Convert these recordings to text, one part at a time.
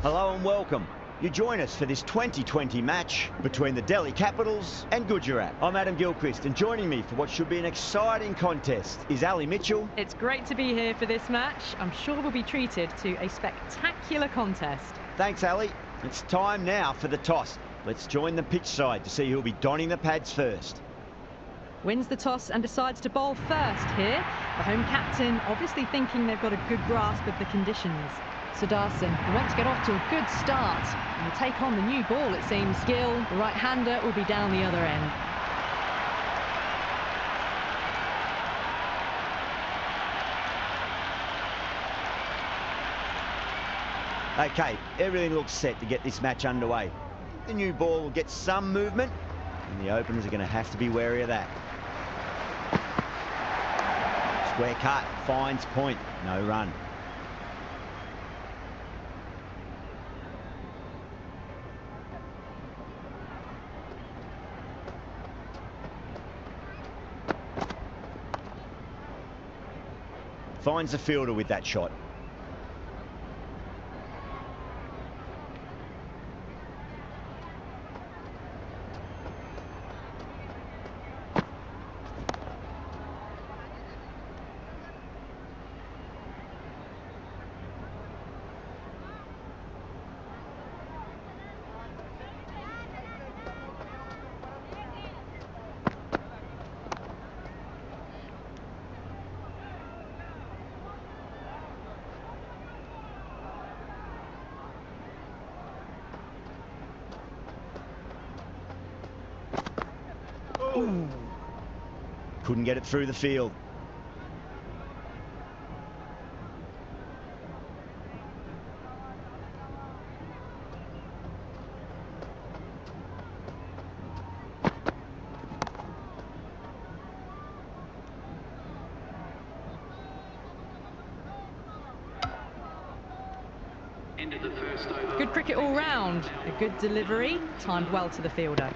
Hello and welcome. You join us for this 2020 match between the Delhi Capitals and Gujarat. I'm Adam Gilchrist, and joining me for what should be an exciting contest is Ali Mitchell. It's great to be here for this match. I'm sure we'll be treated to a spectacular contest. Thanks, Ali. It's time now for the toss. Let's join the pitch side to see who'll be donning the pads first. Wins the toss and decides to bowl first here. The home captain obviously thinking they've got a good grasp of the conditions. Sudarshan, who wants to get off to a good start, and will take on the new ball, it seems. Gill, the right-hander, will be down the other end. Okay, everything looks set to get this match underway. The new ball will get some movement, and the openers are going to have to be wary of that. Square cut, finds point, no run. Finds the fielder with that shot. Ooh. Couldn't get it through the field. Good cricket all round. A good delivery, timed well to the fielder.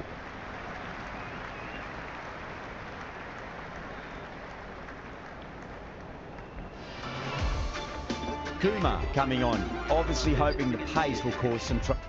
Kumar coming on, obviously hoping the pace will cause some trouble.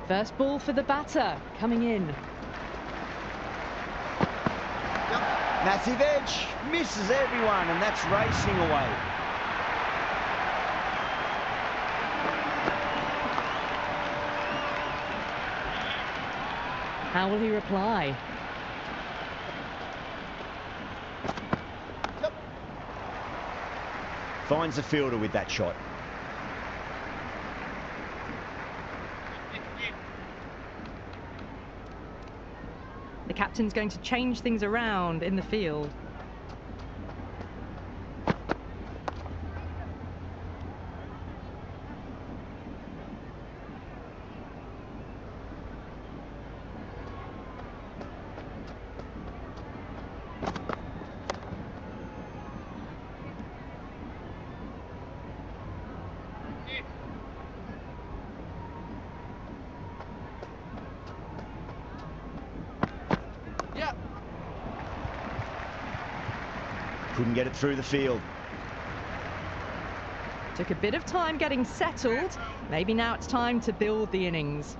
First ball for the batter, coming in. Massive edge, misses everyone, and that's racing away. How will he reply? Finds the fielder with that shot. The captain's going to change things around in the field. Couldn't get it through the field. Took a bit of time getting settled. Maybe now it's time to build the innings.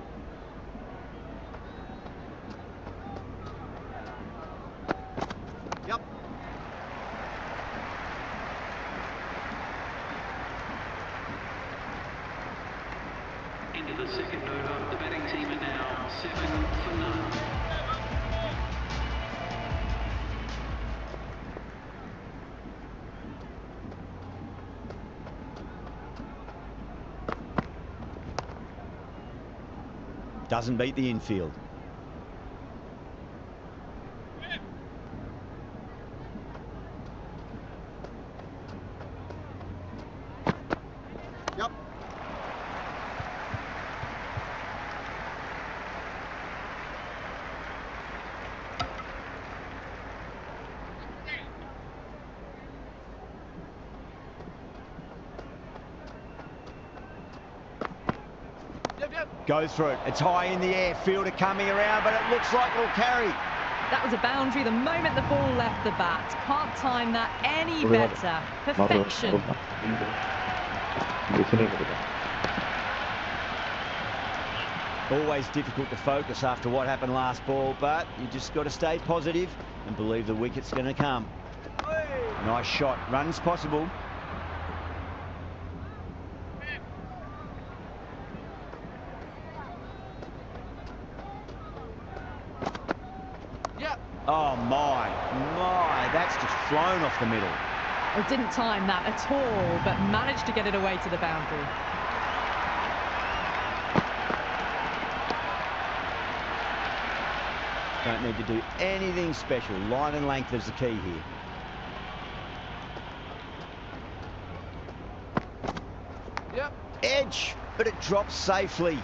7 for none. Doesn't beat the infield. Yep. Goes for it. It's high in the air. Fielder coming around, but it looks like it'll carry. That was a boundary the moment the ball left the bat. Can't time that any better. Perfection. Always difficult to focus after what happened last ball, but you just got to stay positive and believe the wicket's going to come. Nice shot. Runs possible. Oh my, that's just flown off the middle. Well, didn't time that at all, but managed to get it away to the boundary. Don't need to do anything special. Line and length is the key here. Yep. Edge, but it drops safely.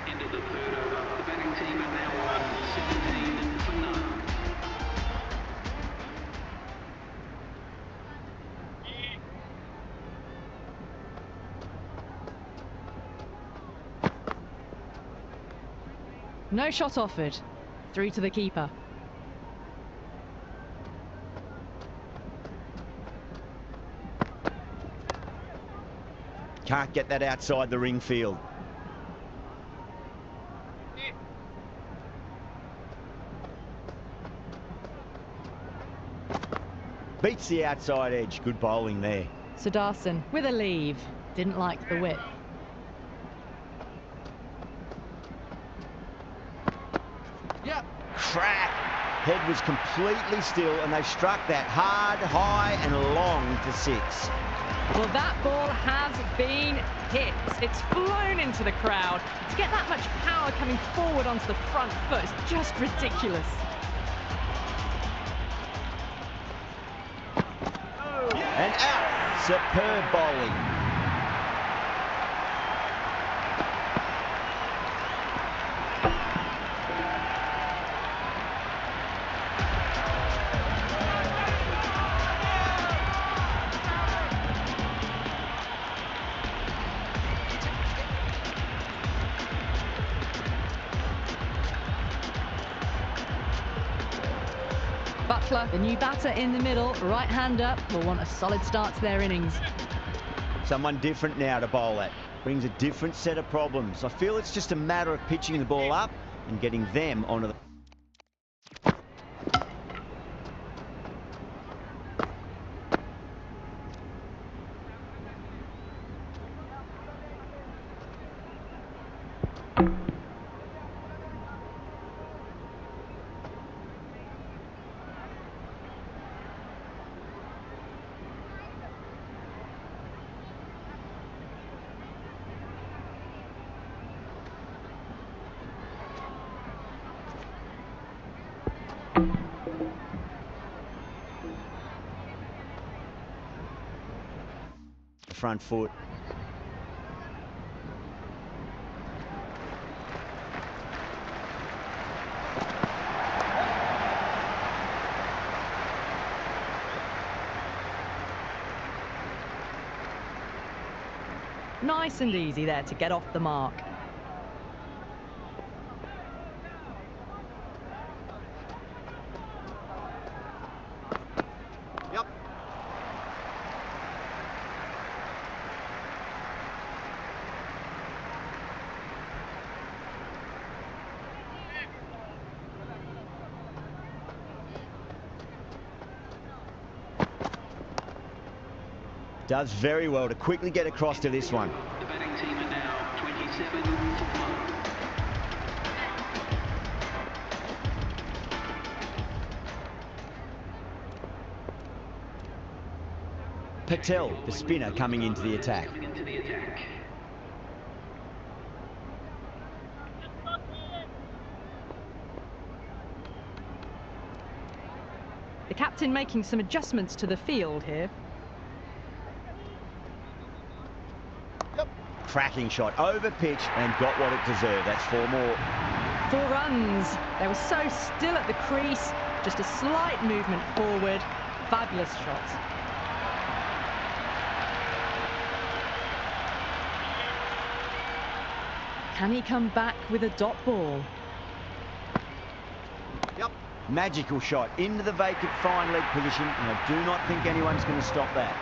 End of the third over. The batting team are now on 17 for none. No shot offered. Through to the keeper. Can't get that outside the ring field. Beats the outside edge. Good bowling there. Sudarshan with a leave. Didn't like the whip. Yep. Crap. Head was completely still and they struck that hard, high and long to 6. Well, that ball has been hit. It's flown into the crowd. To get that much power coming forward onto the front foot is just ridiculous. And out. Superb bowling. Butler, the new batter in the middle, right-hander, will want a solid start to their innings. Someone different now to bowl at. Brings a different set of problems. I feel it's just a matter of pitching the ball up and getting them onto the... front foot. Nice and easy there to get off the mark. Yep. Does very well to quickly get across to this one. The batting team are now 7 for 1. Patel, the spinner, coming into the attack. The captain making some adjustments to the field here. Cracking shot, over pitch, and got what it deserved. That's 4 more. 4 runs. They were so still at the crease. Just a slight movement forward. Fabulous shot. Can he come back with a dot ball? Yep. Magical shot into the vacant fine leg position, and I do not think anyone's going to stop that.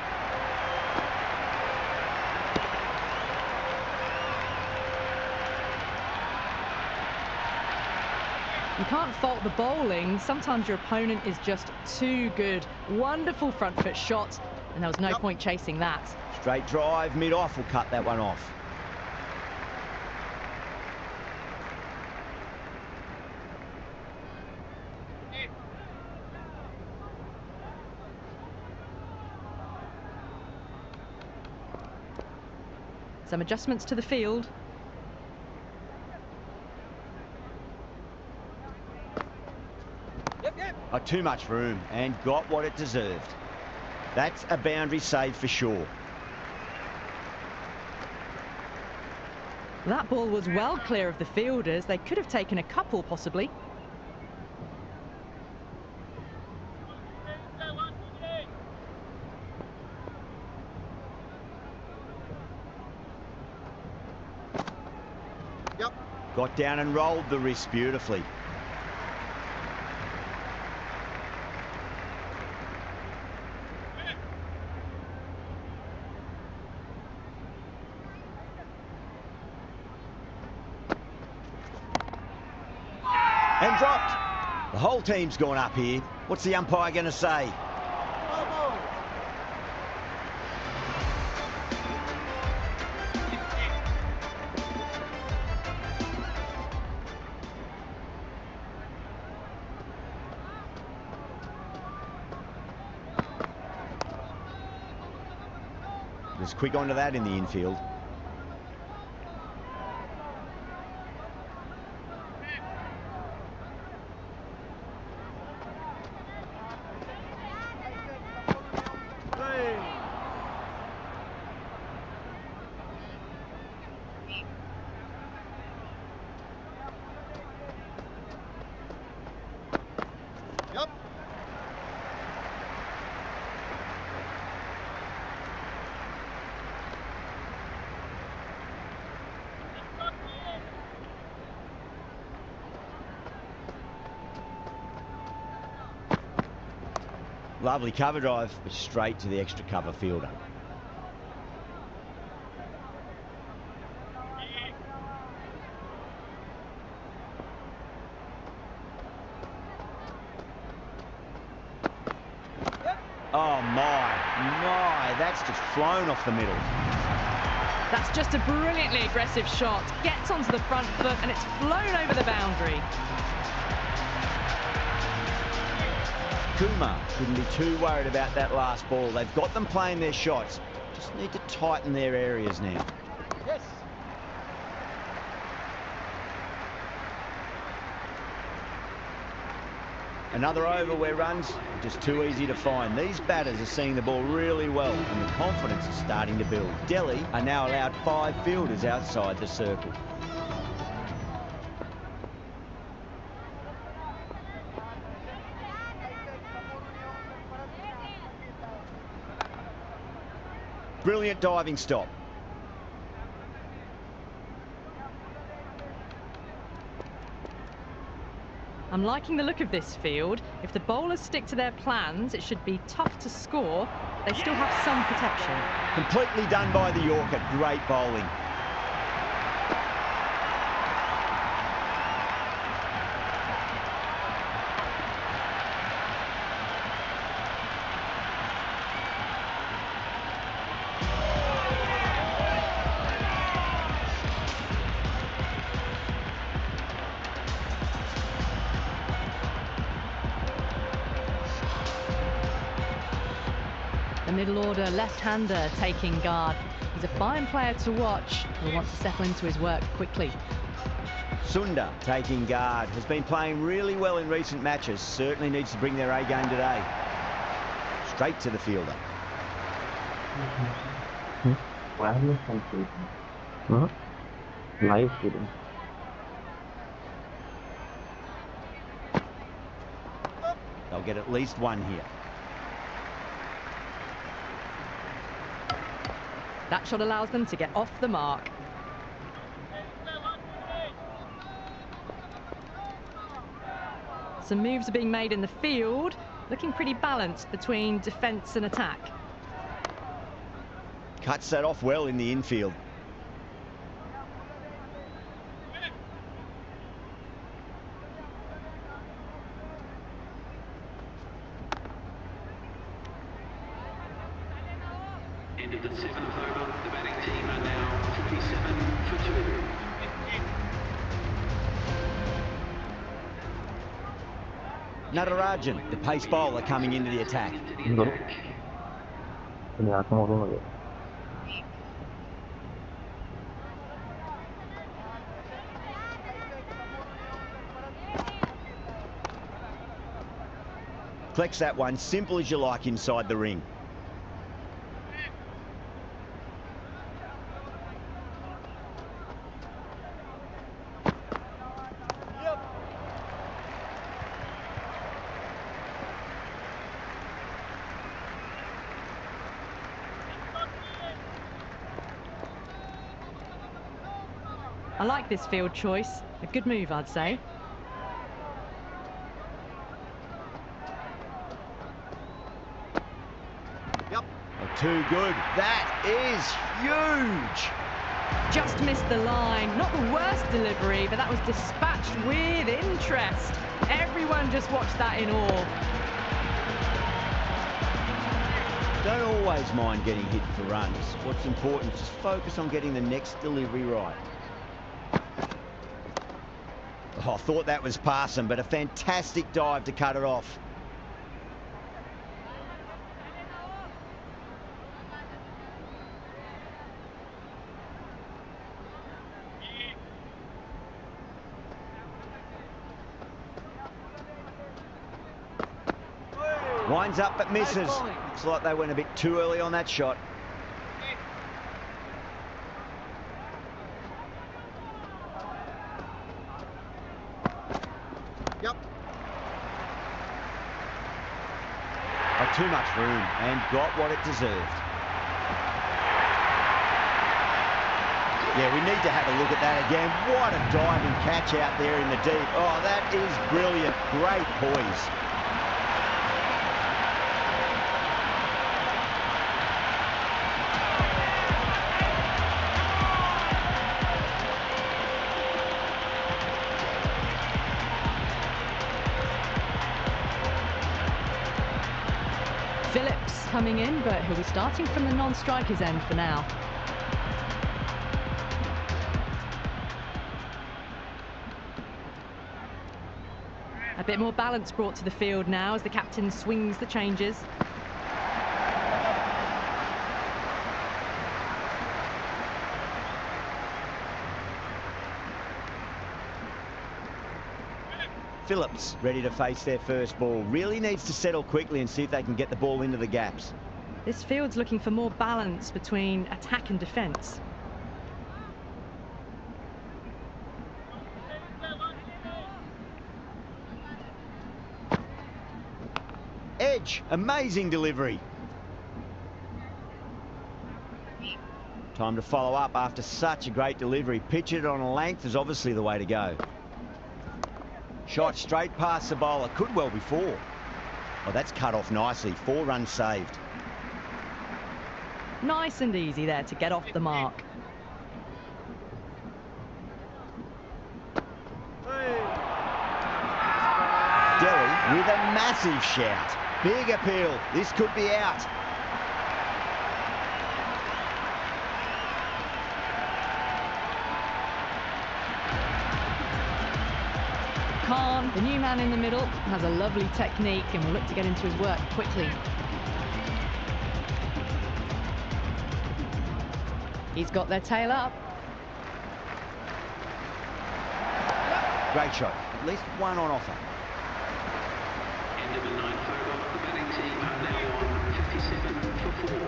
You can't fault the bowling. Sometimes your opponent is just too good. Wonderful front foot shot, and there was no point chasing that. Straight drive, mid-off will cut that one off. Some adjustments to the field. Too much room, and got what it deserved. That's a boundary save for sure. That ball was well clear of the fielders. They could have taken a couple, possibly. Got down and rolled the wrist beautifully. And dropped. The whole team's gone up here. What's the umpire going to say? Just quick onto that in the infield. Lovely cover drive, but straight to the extra cover fielder. Oh my, that's just flown off the middle. That's just a brilliantly aggressive shot. Gets onto the front foot and it's flown over the boundary. Kumar shouldn't be too worried about that last ball. They've got them playing their shots. Just need to tighten their areas now. Yes. Another over where runs are just too easy to find. These batters are seeing the ball really well and the confidence is starting to build. Delhi are now allowed 5 fielders outside the circle. Brilliant diving stop. I'm liking the look of this field. If the bowlers stick to their plans, it should be tough to score. They still have some protection. Completely done by the Yorker. Great bowling. middle order left-hander taking guard. He's a fine player to watch. He'll want to settle into his work quickly. Sunda taking guard. Has been playing really well in recent matches. Certainly needs to bring their A game today. Straight to the fielder. Wireless computing. Live feeding. They'll get at least one here. That shot allows them to get off the mark. Some moves are being made in the field, looking pretty balanced between defence and attack. Cuts that off well in the infield. End of the 7th over. The batting team are now 47 for 2. Natarajan, the pace bowler, coming into the attack. Collects that one, simple as you like inside the ring. I like this field choice. A good move, I'd say. Yep. Oh, too good. That is huge. Just missed the line. Not the worst delivery, but that was dispatched with interest. Everyone just watched that in awe. Don't always mind getting hit for runs. What's important is just focus on getting the next delivery right. Oh, I thought that was passing, but a fantastic dive to cut it off. Winds up but misses. Looks like they went a bit too early on that shot. Yep. Oh, too much room and got what it deserved. Yeah, we need to have a look at that again. What a diving catch out there in the deep. Oh, that is brilliant. Great poise. Phillips coming in, but he'll be starting from the non-strikers end for now. A bit more balance brought to the field now as the captain swings the changes. Phillips ready to face their first ball. Really needs to settle quickly and see if they can get the ball into the gaps. This field's looking for more balance between attack and defence. Edge, amazing delivery. Time to follow up after such a great delivery. Pitch it on a length is obviously the way to go. Shot straight past the bowler, could well be 4. Oh, that's cut off nicely, 4 runs saved. Nice and easy there to get off the mark. Delhi with a massive shout. Big appeal, this could be out. Khan, the new man in the middle, has a lovely technique and will look to get into his work quickly. He's got their tail up. Great shot. At least one on offer. End of the ninth over. The batting team are now on 57 for 4.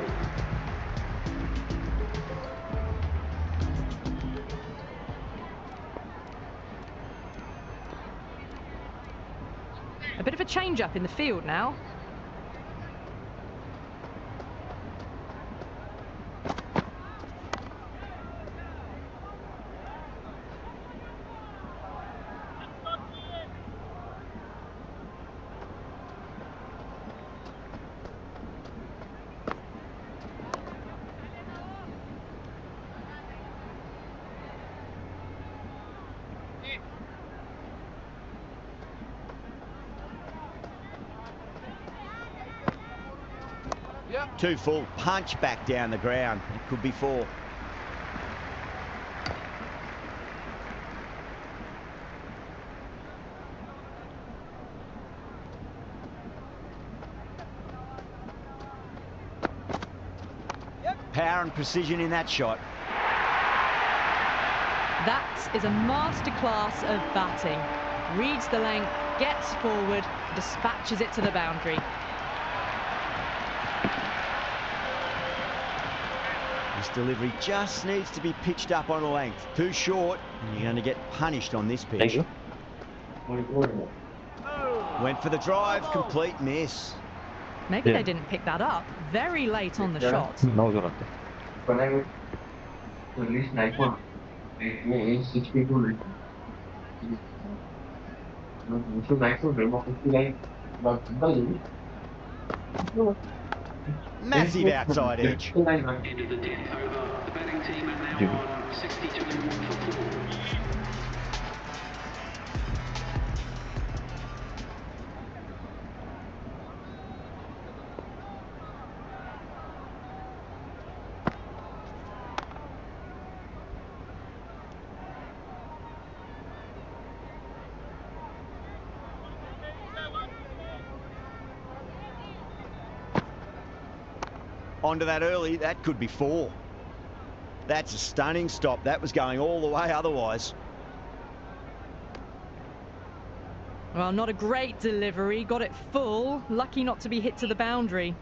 A bit of a change-up in the field now. Yep. Too full. Punch back down the ground. It could be 4. Power and precision in that shot. That is a masterclass of batting. Reads the length, gets forward, dispatches it to the boundary. This delivery just needs to be pitched up on a length. Too short, and you're going to get punished on this pitch. Went for the drive, complete miss. Maybe they didn't pick that up very late on the shot. When I was at least 9 62. So 9 Massive outside edge. End of the 10th over. The batting team are now on 63 for 4. Onto that early, that could be 4. That's a stunning stop. That was going all the way otherwise. Well, not a great delivery, got it full, lucky not to be hit to the boundary.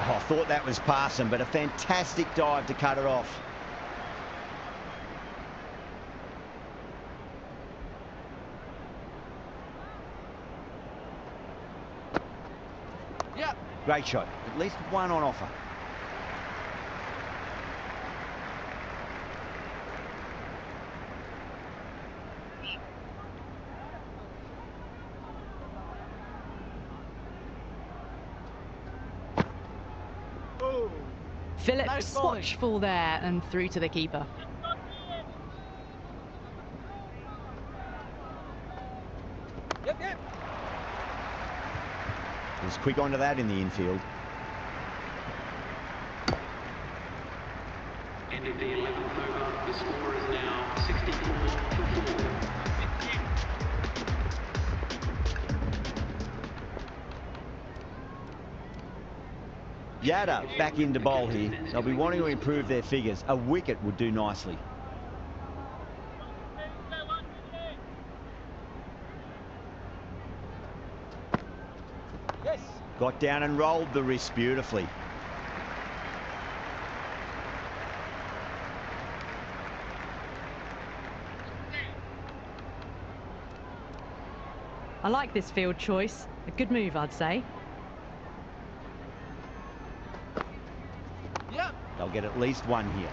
Oh, I thought that was passing, but a fantastic dive to cut it off. Yep. Great shot. At least one on offer. Phillips Nice bowling. watchful there and through to the keeper. Yep, yep. Was quick onto that in the infield. End of the 11th over. The score is now 64-4. Yada back into bowl here. They'll be wanting to improve their figures. A wicket would do nicely. Yes. Got down and rolled the wrist beautifully. I like this field choice. A good move, I'd say. Yep. They'll get at least one here.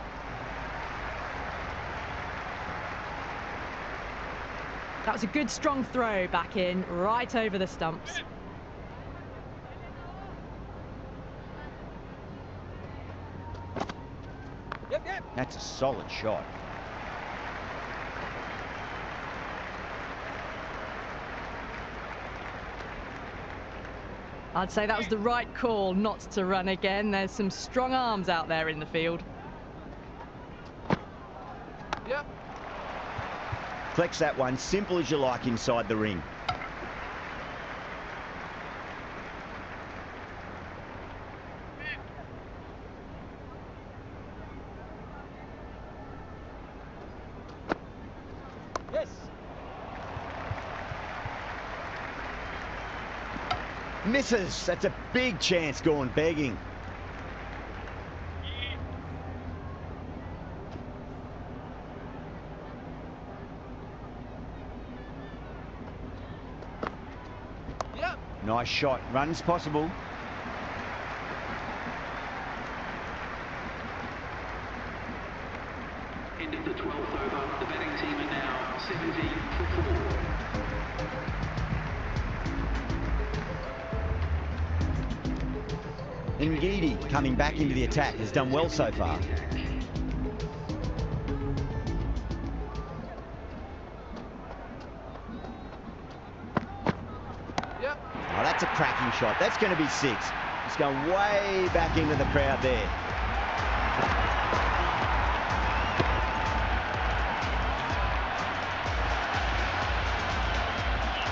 That was a good strong throw back in, right over the stumps. Yep, yep. That's a solid shot. I'd say that was the right call not to run again. There's some strong arms out there in the field. Yep. Flex that one, simple as you like inside the ring. Yes. Misses. That's a big chance gone begging. Yep. Nice shot. Runs possible. End of the 12th over. The batting team are now 70-4. Ngidi coming back into the attack has done well so far. Yep. Oh, that's a cracking shot. That's going to be 6. It's going way back into the crowd there.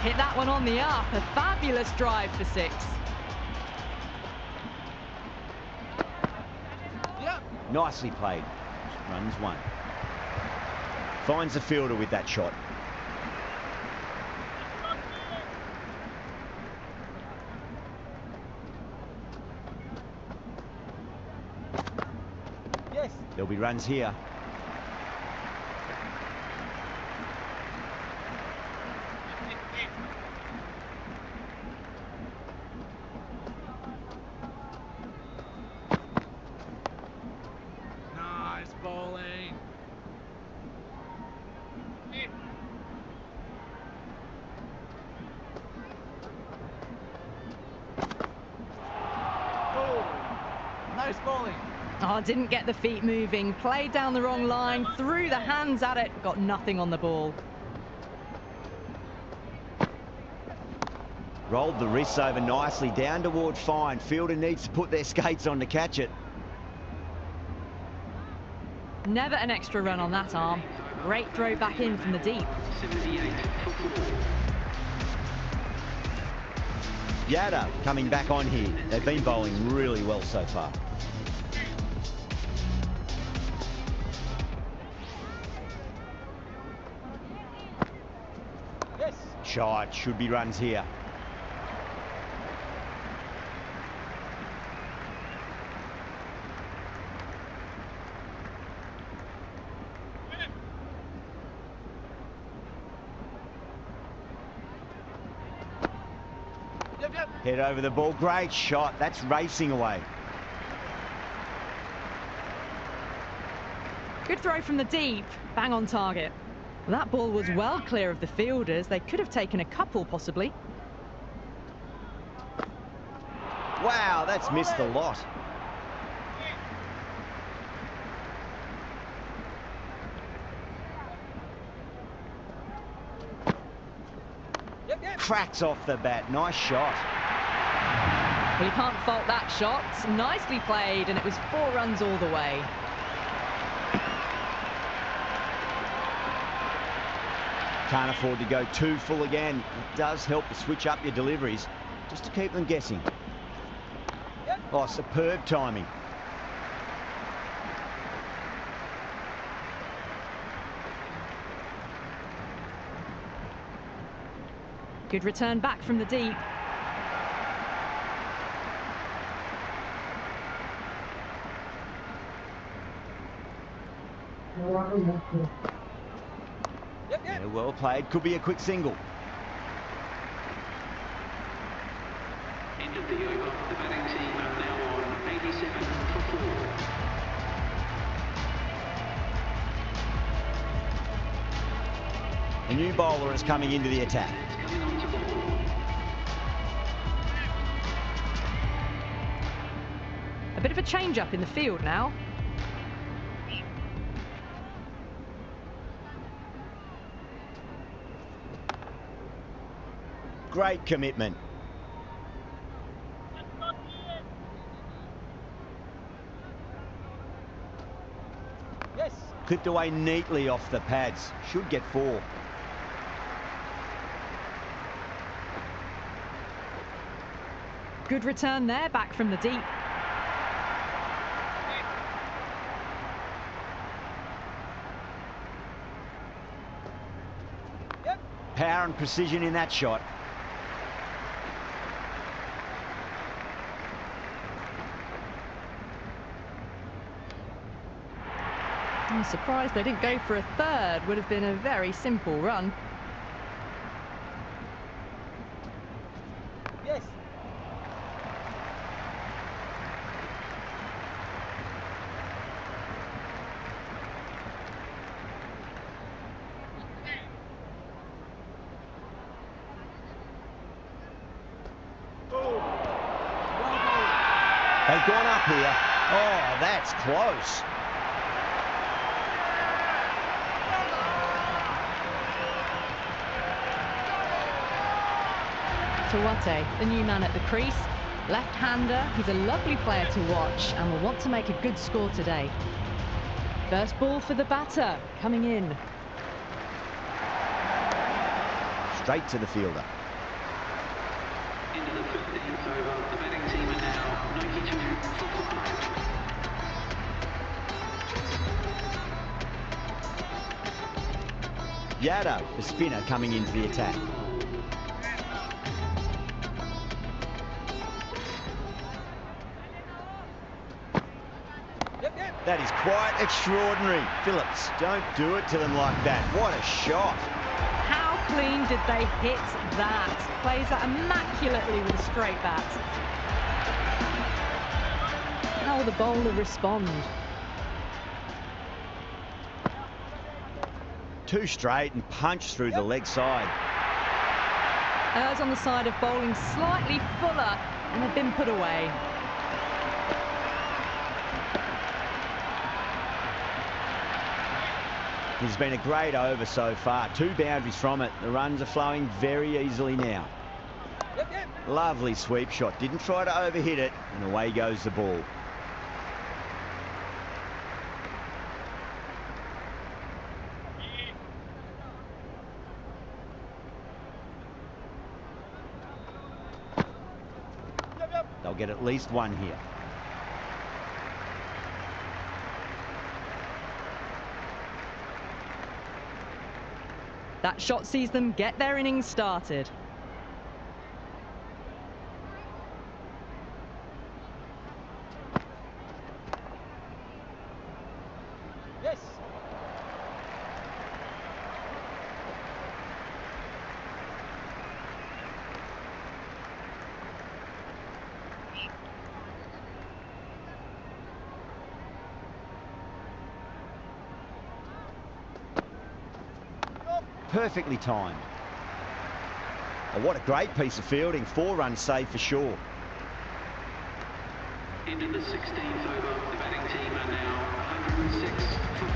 Hit that one on the up. A fabulous drive for 6. Yep. Nicely played. Runs 1. Finds the fielder with that shot. Yes. There'll be runs here. Nice bowling. Oh, nice bowling. Oh, didn't get the feet moving. Played down the wrong line. Threw the hands at it. Got nothing on the ball. Rolled the wrists over nicely down toward fine. Fielder needs to put their skates on to catch it. Never an extra run on that arm. Great throw back in from the deep. 78-4. Yada coming back on here. They've been bowling really well so far. Yes. Shot. Should be runs here. Yep, yep. Head over the ball. Great shot. That's racing away. Good throw from the deep. Bang on target. Well, that ball was well clear of the fielders. They could have taken a couple, possibly. Wow, that's missed a lot. cracks off the bat. Nice shot. Well, you can't fault that shot. Nicely played, and it was 4 runs all the way. Can't afford to go too full again. It does help to switch up your deliveries, just to keep them guessing. Oh, superb timing. Good return back from the deep. Yeah, well played. Could be a quick single. End of the over. The batting team are now on 87 for 4. A new bowler is coming into the attack. Coming on to ball. A bit of a change-up in the field now. Great commitment. Yes. Clipped away neatly off the pads. Should get 4. Good return there, back from the deep. Power and precision in that shot. I'm surprised they didn't go for a third. Would have been a very simple run. Yes. They've gone up here. Oh, that's close. Tawate, the new man at the crease. Left-hander, he's a lovely player to watch and will want to make a good score today. First ball for the batter, coming in. Straight to the fielder. Into the 15th over. The batting team are now 92 for 5. Yada, the spinner, coming into the attack. That is quite extraordinary. Phillips, don't do it to them like that. What a shot. How clean did they hit that? Plays that immaculately with a straight bat. How will the bowler respond? 2 straight and punch through the leg side. Errs on the side of bowling slightly fuller, and they've been put away. It's been a great over so far. 2 boundaries from it. The runs are flowing very easily now. Lovely sweep shot. Didn't try to overhit it, and away goes the ball. They'll get at least 1 here. That shot sees them get their innings started. Yes. Perfectly timed. Oh, what a great piece of fielding. 4 runs saved for sure. Into the 16th over. The batting team are now 106 for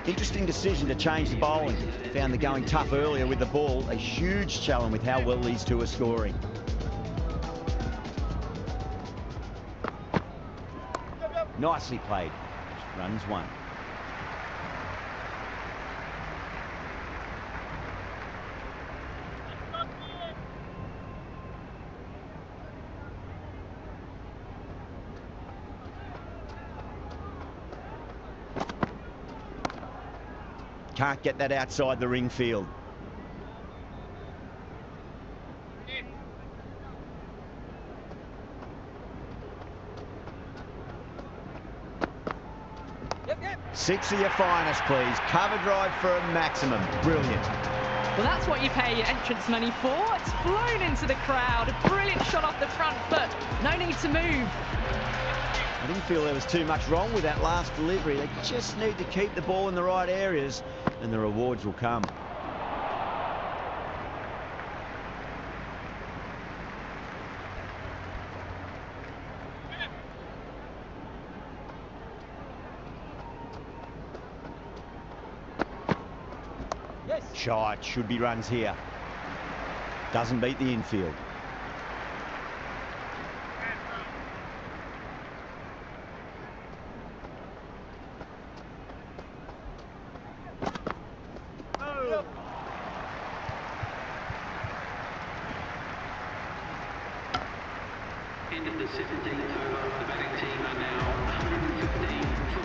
5. Interesting decision to change the bowling. Found the going tough earlier with the ball. A huge challenge with how well these two are scoring. Nicely played. Runs one. Can't get that outside the ring field. Six of your finest, please. Cover drive for a maximum. Brilliant. Well, that's what you pay your entrance money for. It's flown into the crowd. A brilliant shot off the front foot. No need to move. I didn't feel there was too much wrong with that last delivery. They just need to keep the ball in the right areas and the rewards will come. Yes. Shot, should be runs here. Doesn't beat the infield. End of the 17th over. The batting team are now 115 for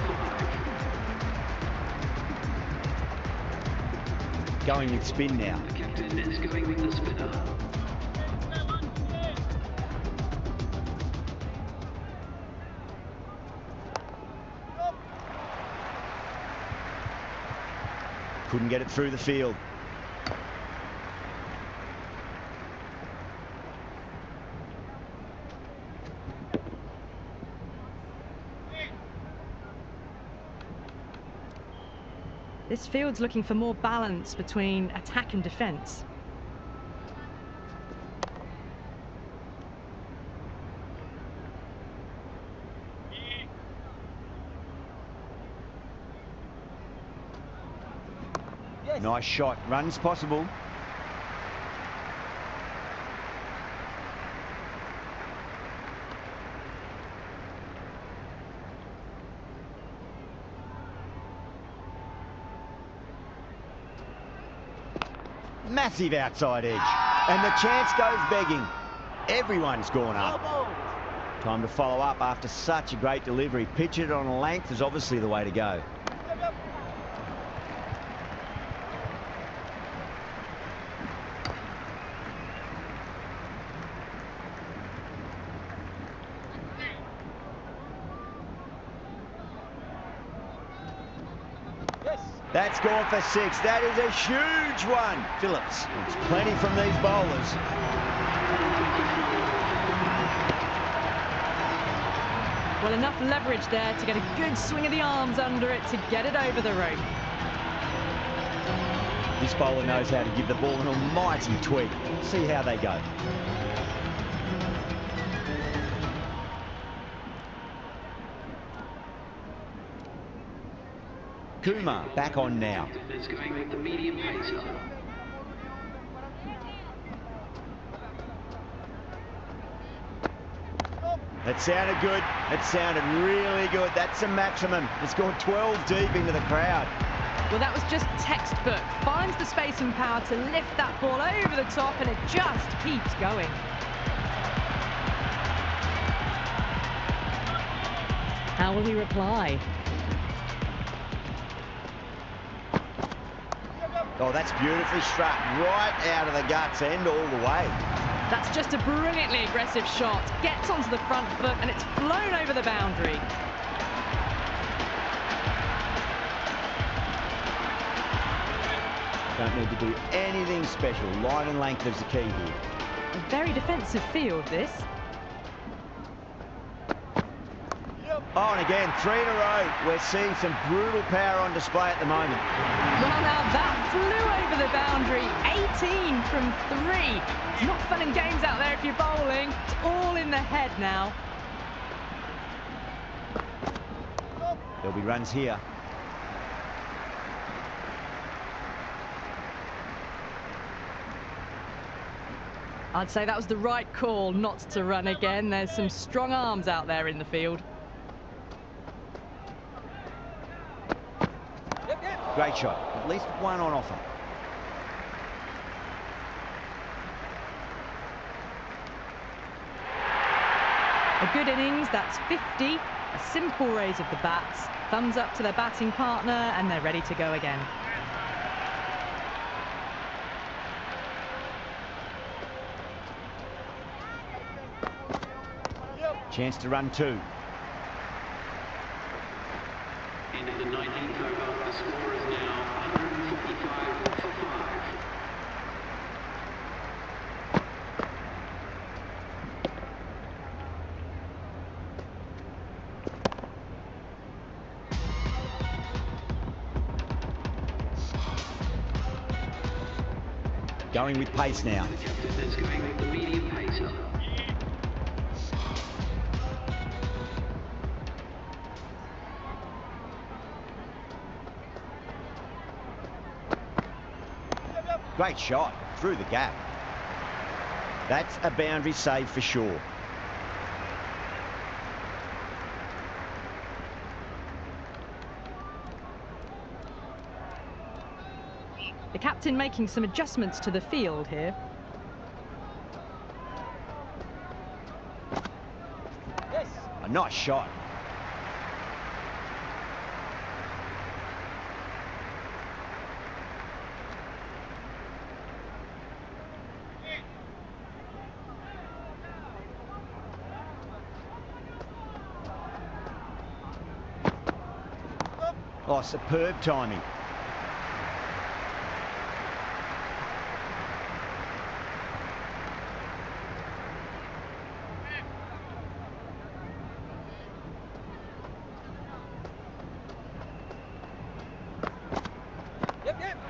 5. Going with spin now. The captain is going with the spinner. Couldn't get it through the field. This field's looking for more balance between attack and defence. Yes. Nice shot. Runs possible. Massive outside edge. And the chance goes begging. Everyone's gone up. Time to follow up after such a great delivery. Pitch it on a length is obviously the way to go. That's gone for six. That is a huge one. Phillips wants plenty from these bowlers. Well, enough leverage there to get a good swing of the arms under it to get it over the rope. This bowler knows how to give the ball an almighty tweak. See how they go. Kumar back on now. Is going with the medium pacer. That sounded good. It sounded really good. That's a maximum. It's gone 12 deep into the crowd. Well, that was just textbook. Finds the space and power to lift that ball over the top, and it just keeps going. How will he reply? Oh, that's beautifully struck. Right out of the guts end all the way. That's just a brilliantly aggressive shot. Gets onto the front foot, and it's flown over the boundary. Don't need to do anything special. Line and length is the key here. A very defensive field, this. Oh, and again, 3 in a row. We're seeing some brutal power on display at the moment. Well, now that flew over the boundary. 18 from 3. It's not fun and games out there if you're bowling. It's all in the head now. There'll be runs here. I'd say that was the right call not to run again. There's some strong arms out there in the field. Great shot. At least one on offer. A good innings, that's 50. A simple raise of the bats. Thumbs up to their batting partner, and they're ready to go again. Chance to run two. End of the 19th over. The score is now 145 for 5. Going with pace now. The captain is going with the medium pacer. Great shot. Through the gap. That's a boundary save for sure. The captain making some adjustments to the field here. Yes. A nice shot. Oh, superb timing.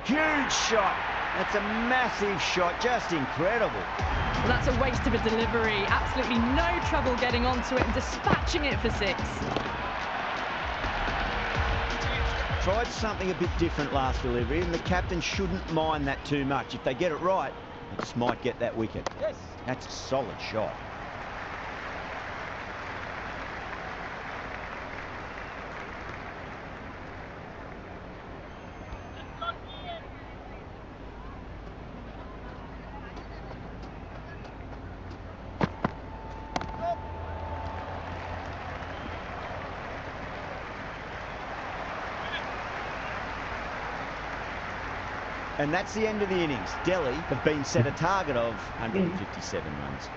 Huge shot. That's a massive shot. Just incredible. Well, that's a waste of a delivery. Absolutely no trouble getting onto it and dispatching it for 6. Tried something a bit different last delivery, and the captain shouldn't mind that too much. If they get it right, they just might get that wicket. Yes. That's a solid shot. And that's the end of the innings. Delhi have been set a target of 157 runs.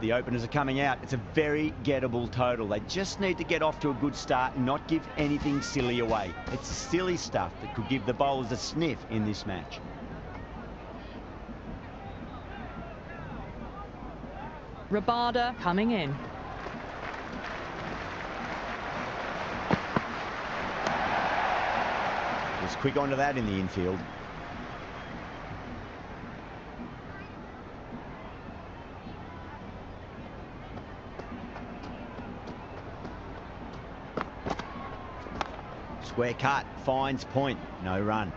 the openers are coming out. It's a very gettable total. They just need to get off to a good start and not give anything silly away. It's silly stuff that could give the bowlers a sniff in this match. Rabada coming in. Was quick onto that in the infield. Square cut, finds point, no run.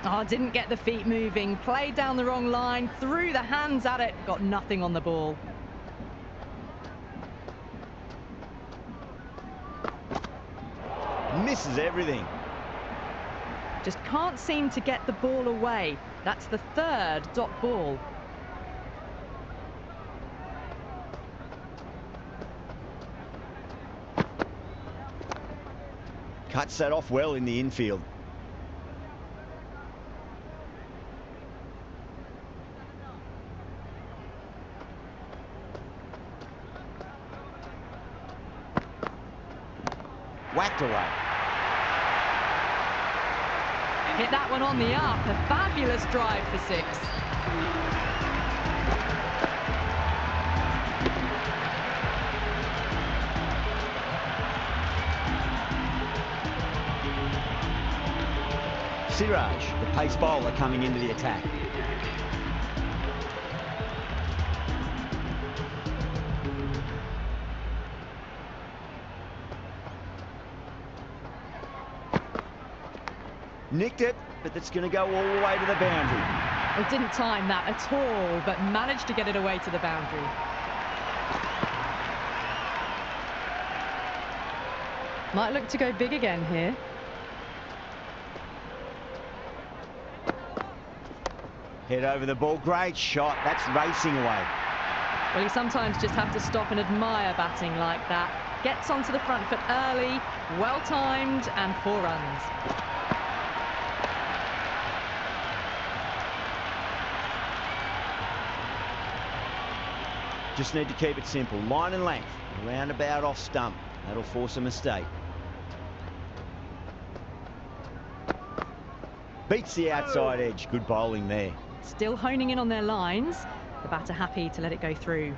Oh, didn't get the feet moving, played down the wrong line, threw the hands at it, got nothing on the ball. Misses everything. Just can't seem to get the ball away. That's the third dot ball. Cuts that off well in the infield. Whacked away. Hit that one on the up. A fabulous drive for 6. Siraj, the pace bowler, coming into the attack. Nicked it, but that's going to go all the way to the boundary. Well, didn't time that at all, but managed to get it away to the boundary. Might look to go big again here. Head over the ball, great shot, that's racing away. Well, you sometimes just have to stop and admire batting like that. Gets onto the front foot early, well timed, and 4 runs. Just need to keep it simple. Line and length, roundabout off stump. That'll force a mistake. Beats the outside edge. Good bowling there. Still honing in on their lines. The batter happy to let it go through.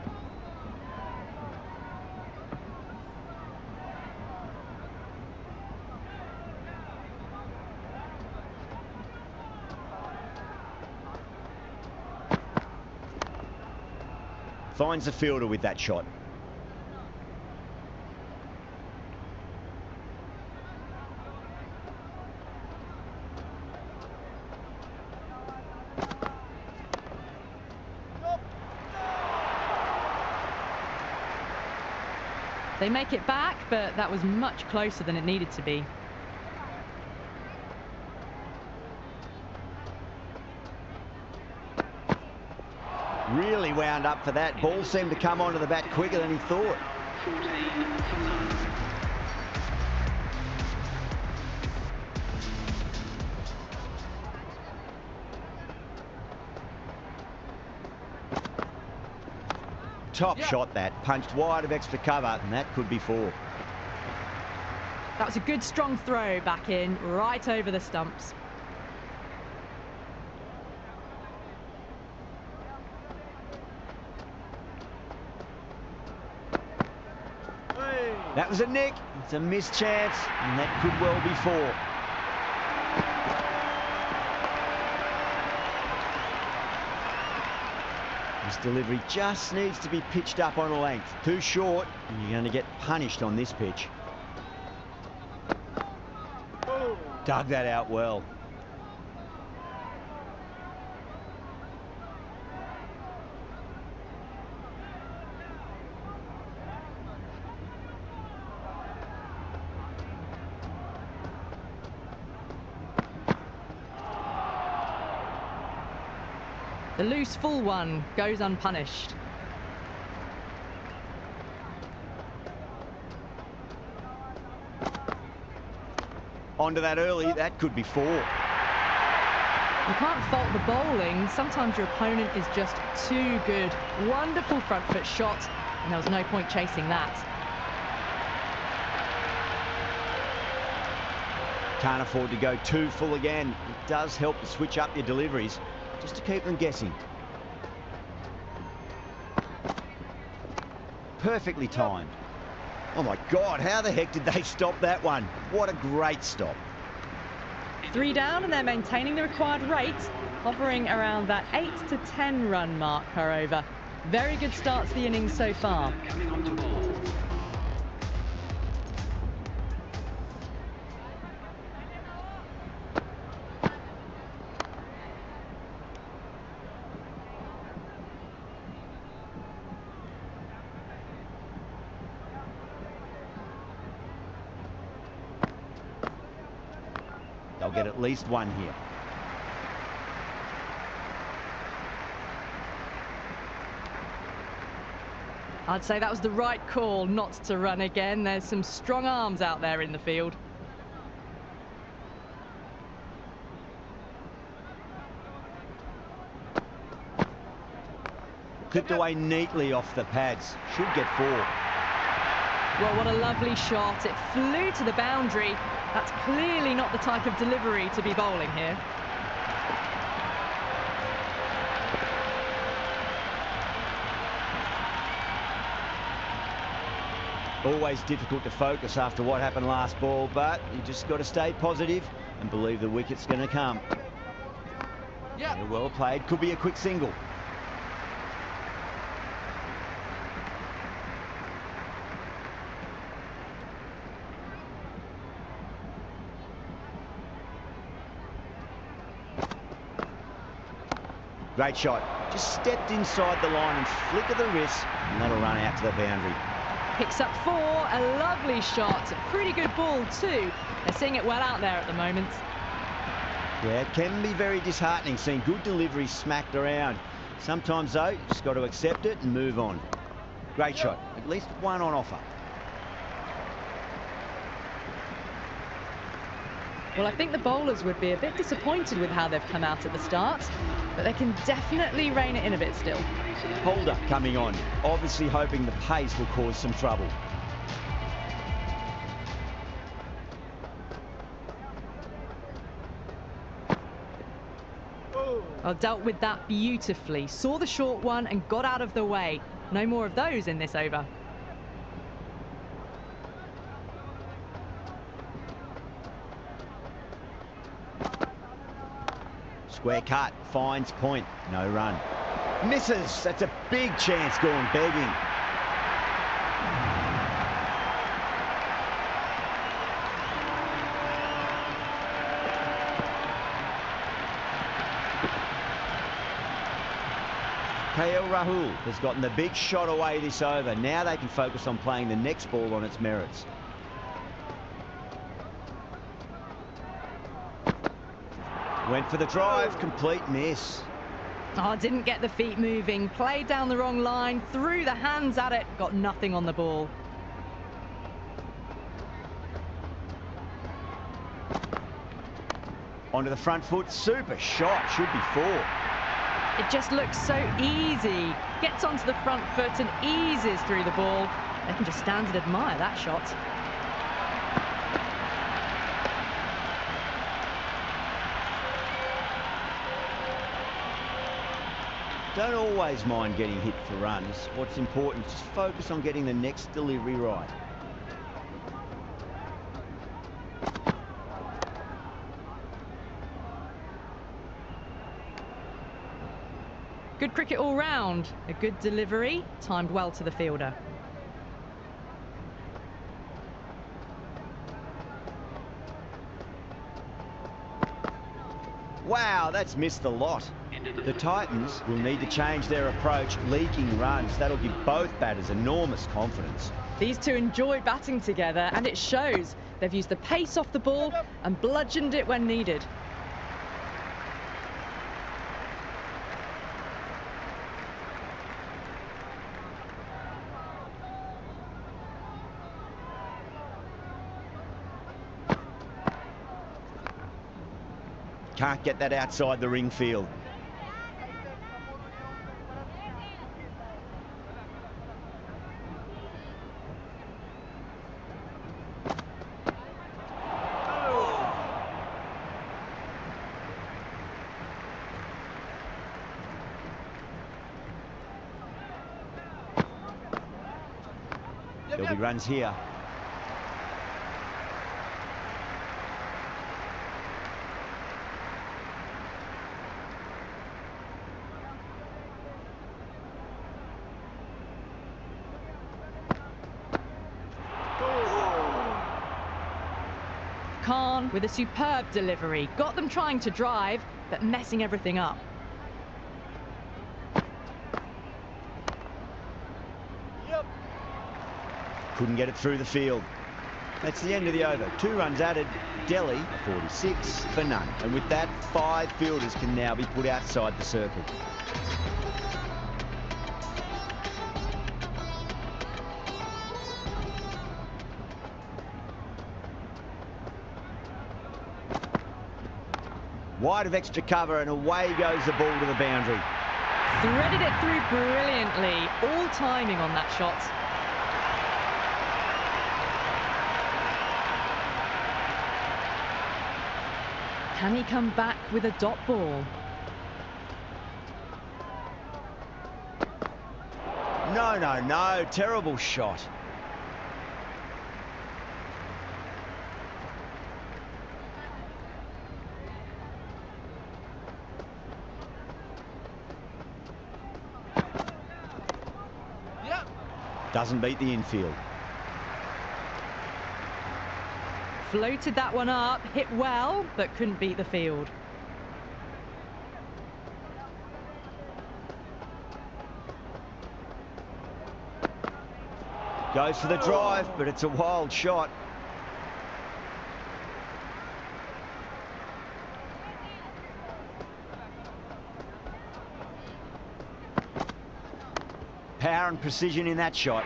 Finds the fielder with that shot. They make it back, but that was much closer than it needed to be. Really wound up for that. Ball seemed to come onto the bat quicker than he thought. 14 for none. Top shot that. Punched wide of extra cover, and that could be 4. That was a good strong throw back in, right over the stumps. That was a nick. It's a missed chance, and that could well be 4. This delivery just needs to be pitched up on a length. Too short, and you're going to get punished on this pitch. Dug that out well. The loose full one goes unpunished. Onto that early, that could be 4. You can't fault the bowling. Sometimes your opponent is just too good. Wonderful front foot shot, and there was no point chasing that. Can't afford to go too full again. It does help to switch up your deliveries, just to keep them guessing. Perfectly timed. Oh my God, how the heck did they stop that one? What a great stop. 3 down, and they're maintaining the required rate, hovering around that 8 to 10 run mark per over. Very good start to the innings so far. Coming on to bowl. They'll get at least 1 here. I'd say that was the right call not to run again. There's some strong arms out there in the field. Clipped away neatly off the pads. Should get 4. Well, what a lovely shot. It flew to the boundary. That's clearly not the type of delivery to be bowling here. Always difficult to focus after what happened last ball, but you just got to stay positive and believe the wicket's going to come. Yeah, well played. Could be a quick single. Great shot. Just stepped inside the line and flick of the wrist, and that'll run out to the boundary. Picks up 4, a lovely shot. Pretty good ball too. They're seeing it well out there at the moment. Yeah, it can be very disheartening seeing good delivery smacked around. Sometimes though, you just got to accept it and move on. Great shot. At least 1 on offer. Well, I think the bowlers would be a bit disappointed with how they've come out at the start, but they can definitely rein it in a bit still. Holder coming on, obviously hoping the pace will cause some trouble. Oh, dealt with that beautifully. Saw the short one and got out of the way. No more of those in this over. Square cut, finds point, no run. Misses, that's a big chance gone begging. KL Rahul has gotten the big shot away this over. Now they can focus on playing the next ball on its merits. Went for the drive, complete miss. Oh, didn't get the feet moving, played down the wrong line, threw the hands at it, got nothing on the ball. Onto the front foot, super shot, should be 4. It just looks so easy. Gets onto the front foot and eases through the ball. They can just stand and admire that shot. Don't always mind getting hit for runs. What's important is just focus on getting the next delivery right. Good cricket all round. A good delivery, timed well to the fielder. Wow, that's missed the lot. The Titans will need to change their approach, leaking runs. That'll give both batters enormous confidence. These two enjoy batting together, and it shows. They've used the pace off the ball and bludgeoned it when needed. Can't get that outside the ring field. There'll be runs here. Khan with a superb delivery. Got them trying to drive, but messing everything up. Couldn't get it through the field. That's the end of the over. 2 runs added. Delhi, 46 for none. And with that, 5 fielders can now be put outside the circle. Wide of extra cover, and away goes the ball to the boundary. Threaded it through brilliantly. All timing on that shot. Can he come back with a dot ball? No, no, no. Terrible shot. Doesn't beat the infield. Floated that one up, hit well, but couldn't beat the field. Goes for the drive, but it's a wild shot. Power and precision in that shot.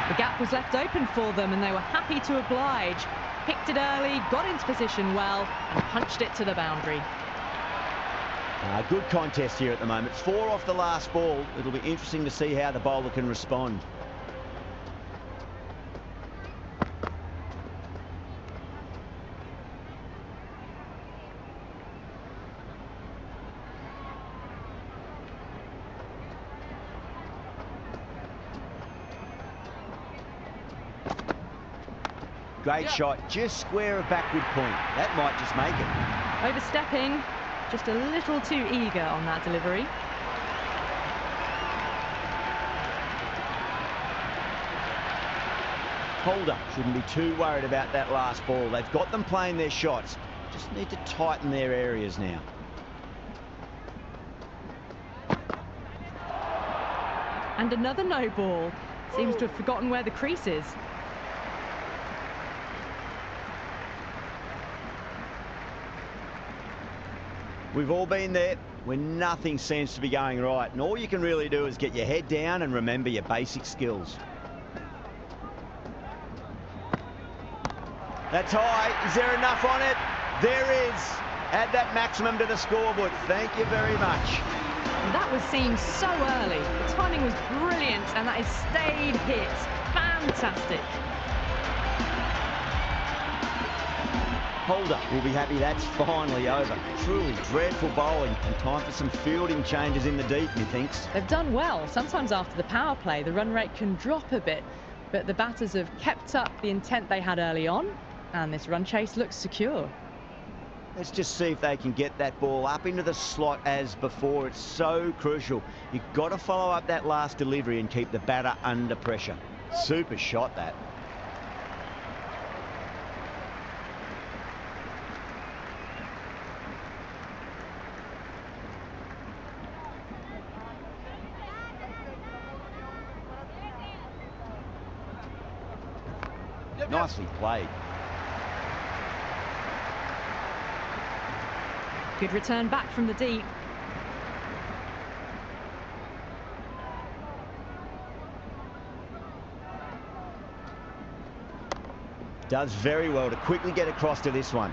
The gap was left open for them and they were happy to oblige. Picked it early, got into position well and punched it to the boundary. Good contest here at the moment. 4 off the last ball. It'll be interesting to see how the bowler can respond. Great shot, just square of backward point. That might just make it. Overstepping, just a little too eager on that delivery. Holder shouldn't be too worried about that last ball. They've got them playing their shots. Just need to tighten their areas now. And another no ball. Seems to have forgotten where the crease is. We've all been there when nothing seems to be going right, and all you can really do is get your head down and remember your basic skills. That's high. Is there enough on it? There is. Add that maximum to the scoreboard. Thank you very much. That was seen so early. The timing was brilliant and that is stayed hit. Fantastic. Holder will be happy that's finally over. Truly dreadful bowling and time for some fielding changes in the deep, he thinks. They've done well. Sometimes after the power play, the run rate can drop a bit, but the batters have kept up the intent they had early on, and this run chase looks secure. Let's just see if they can get that ball up into the slot as before. It's so crucial. You've got to follow up that last delivery and keep the batter under pressure. Super shot, that. Nicely played. Good return back from the deep. Does very well to quickly get across to this one.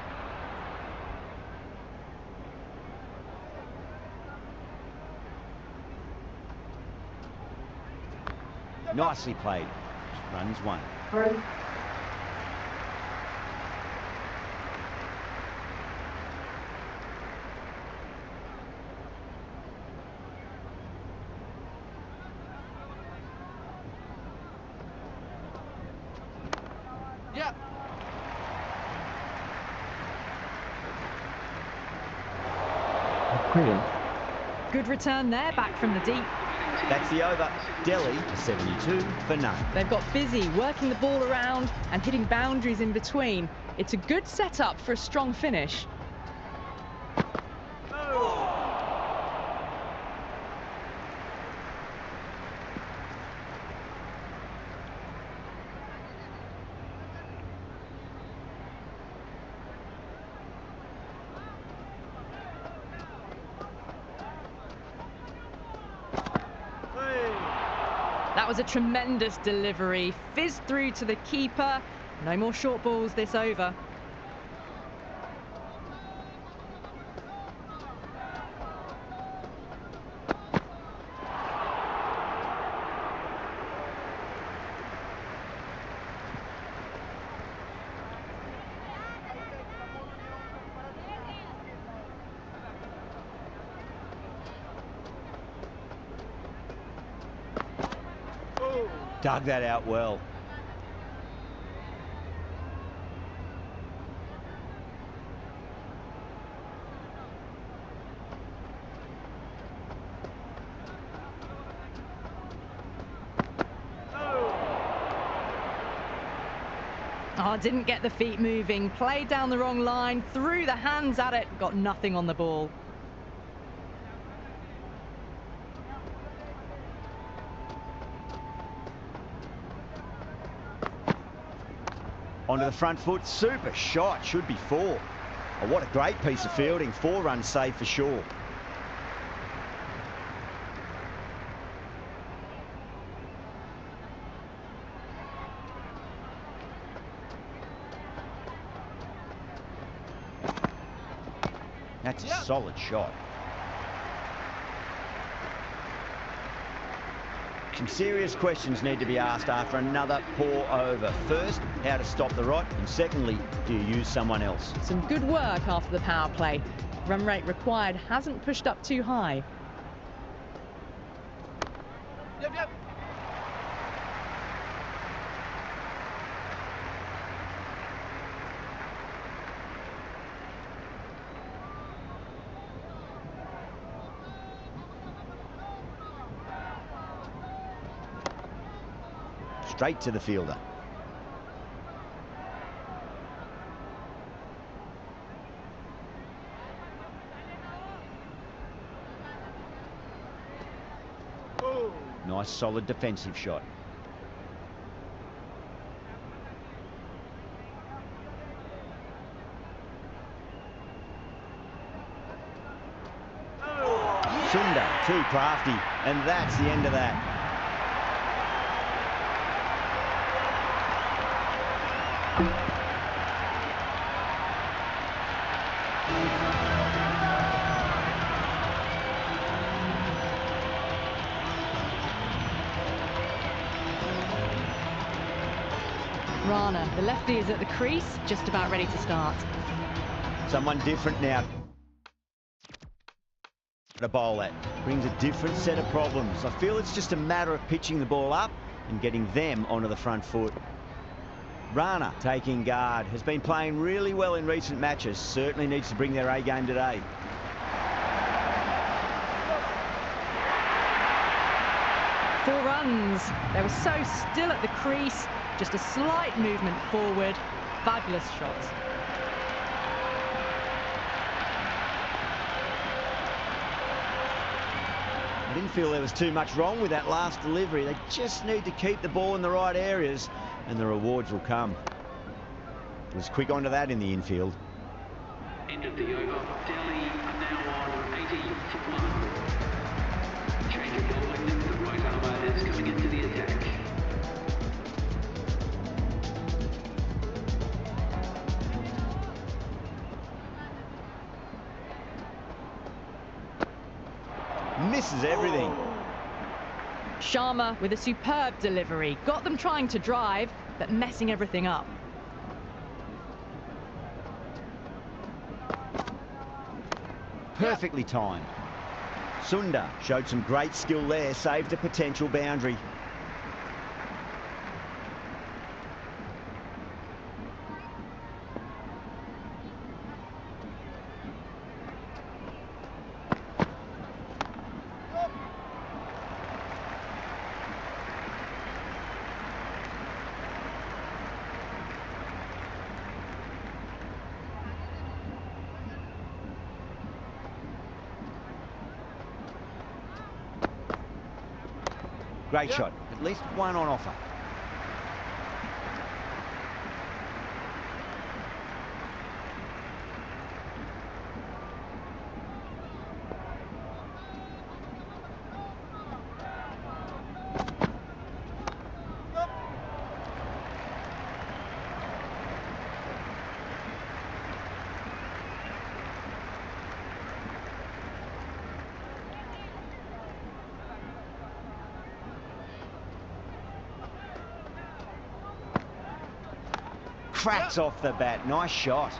Nicely played. Runs one. Yeah. Brilliant. Good return there, back from the deep. That's the over. Delhi to 72 for none. They've got busy working the ball around and hitting boundaries in between. It's a good setup for a strong finish. That was a tremendous delivery, fizzed through to the keeper. No more short balls this over. Dug that out well. Oh, didn't get the feet moving, played down the wrong line, threw the hands at it, got nothing on the ball. Onto the front foot, super shot, should be 4. Oh, what a great piece of fielding, 4 runs saved for sure. That's a solid shot. Some serious questions need to be asked after another poor over. First, how to stop the rot, and secondly, do you use someone else? Some good work after the power play. Run rate required hasn't pushed up too high. Yep. Straight to the fielder. Nice solid defensive shot. Sunda, too crafty, and that's the end of that. Rana, the lefty, is at the crease, just about ready to start. Someone different now to bowl at. Brings a different set of problems. I feel it's just a matter of pitching the ball up and getting them onto the front foot. Rana taking guard, has been playing really well in recent matches, certainly needs to bring their A game today. Four runs. They were so still at the crease, just a slight movement forward. Fabulous shots. I didn't feel there was too much wrong with that last delivery. They just need to keep the ball in the right areas and the rewards will come. It was quick onto that in the infield. End of the over. Delhi are now on 80 for 1. Change of bowling. The right armour is coming into the attack. Misses everything. Sharma with a superb delivery. Got them trying to drive, but messing everything up. Perfectly timed. Sundar showed some great skill there, saved a potential boundary. Great shot. At least one on offer. Cracks off the bat. Nice shot.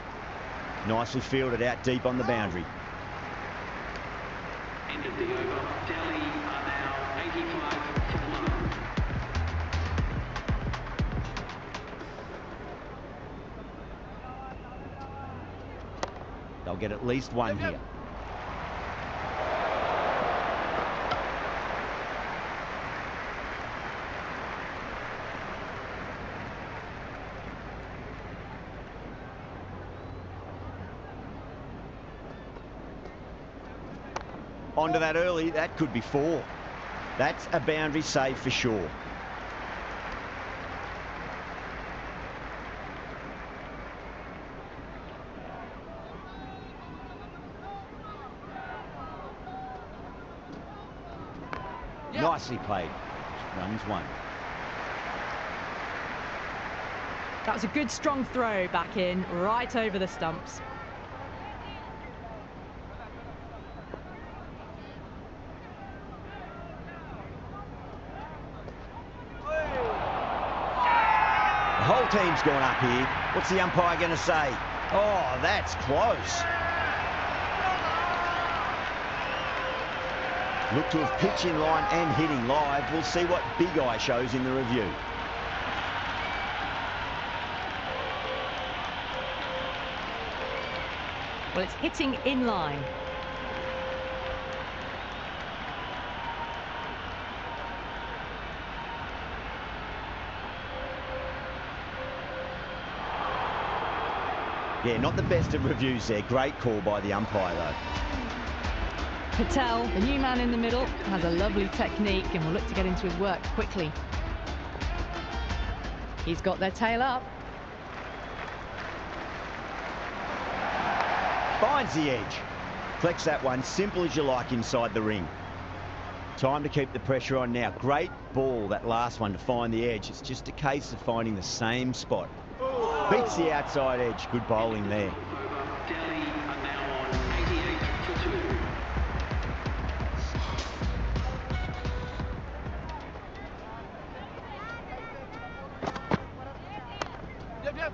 Nicely fielded out deep on the boundary. End of the over. Delhi are now 85 for 1. They'll get at least one here. Onto that early, that could be 4. That's a boundary save for sure. Nicely played. Runs 1. That was a good strong throw back in, right over the stumps. The whole team's gone up here. What's the umpire going to say? Oh, that's close. Look to have pitch in line and hitting live. We'll see what Big Eye shows in the review. Well, it's hitting in line. Yeah, not the best of reviews there. Great call by the umpire, though. Patel, the new man in the middle, has a lovely technique and will look to get into his work quickly. He's got their tail up. Finds the edge. Flex that one, simple as you like inside the ring. Time to keep the pressure on now. Great ball, that last one, to find the edge. It's just a case of finding the same spot. Beats the outside edge. Good bowling there. Delhi are now on 88 for 2. Yep.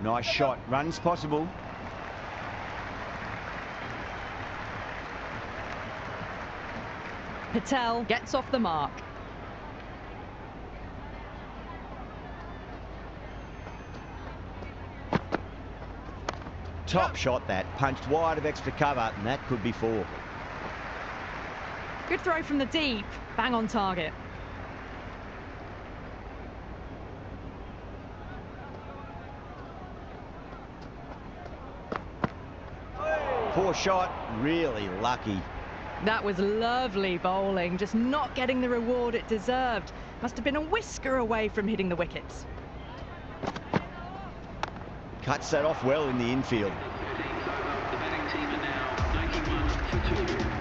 Nice shot. Runs possible. Patel gets off the mark. Top shot that. Punched wide of extra cover, and that could be 4. Good throw from the deep. Bang on target. Poor shot. Really lucky. That was lovely bowling, just not getting the reward it deserved. Must have been a whisker away from hitting the wickets. Cuts that off well in the infield. The batting team are now 91 for 2.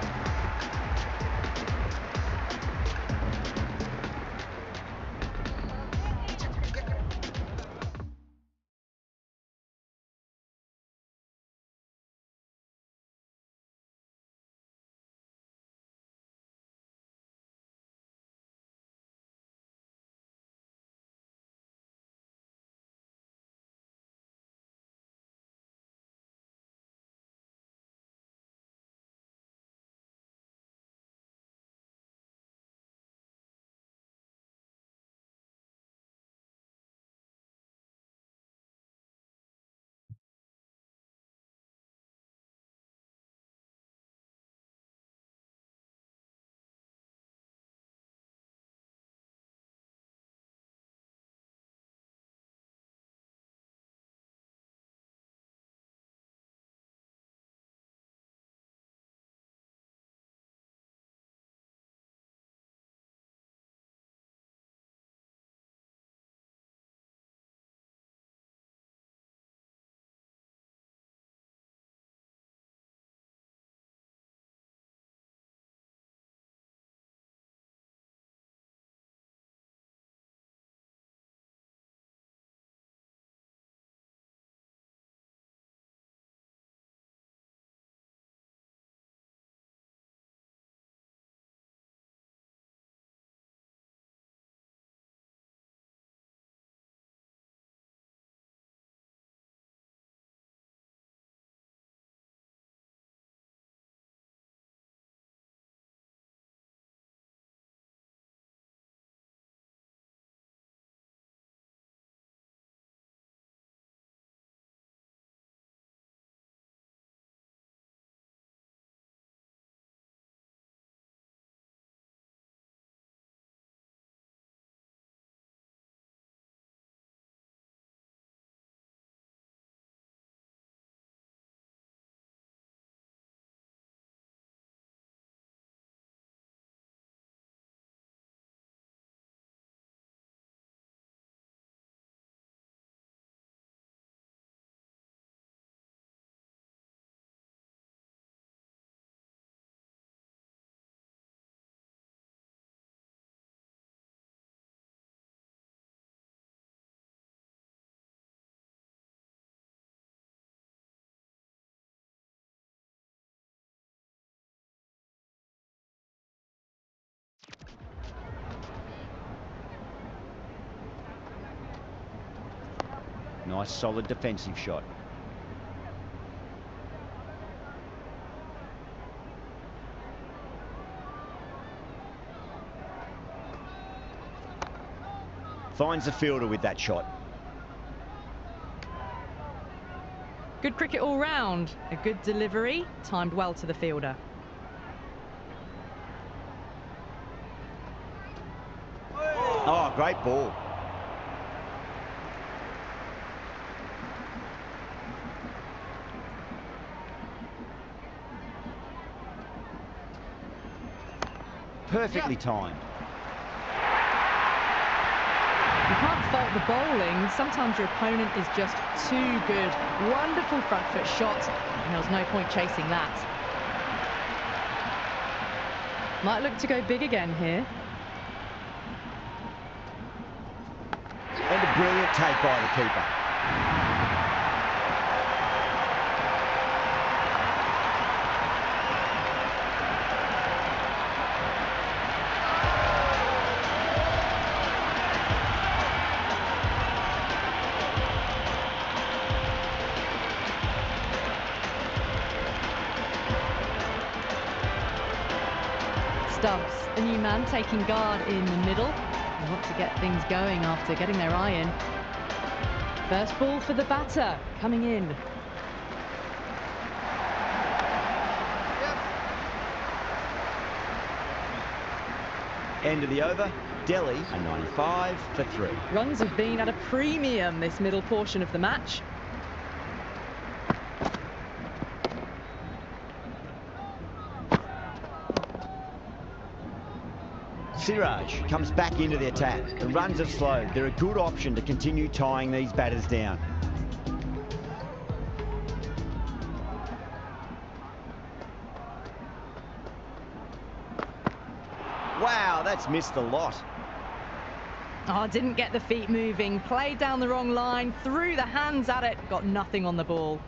Nice solid defensive shot. Finds the fielder with that shot. Good cricket all round. A good delivery, timed well to the fielder. Oh, great ball. Perfectly timed. You can't fault the bowling. Sometimes your opponent is just too good. Wonderful front foot shot, and there was no point chasing that. Might look to go big again here. And a brilliant take by the keeper. Stubbs, a new man taking guard in the middle. They want to get things going after getting their eye in. First ball for the batter, coming in. End of the over, Delhi a 95 for 3. Runs have been at a premium this middle portion of the match. Siraj comes back into the attack. The runs have slowed. They're a good option to continue tying these batters down. Wow, that's missed a lot. Oh, didn't get the feet moving. Played down the wrong line. Threw the hands at it. Got nothing on the ball.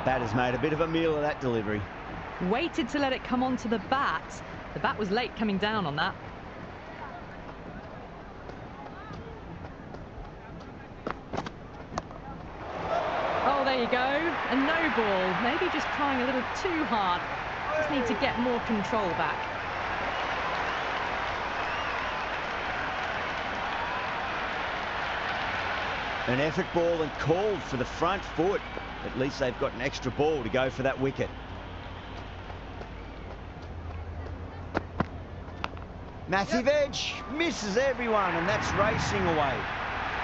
Batter's made a bit of a meal of that delivery. Waited to let it come onto the bat. The bat was late coming down on that. Oh, there you go. A no ball. Maybe just trying a little too hard. Just need to get more control back. An effort ball and called for the front foot. At least they've got an extra ball to go for that wicket. Massive edge, misses everyone, and that's racing away.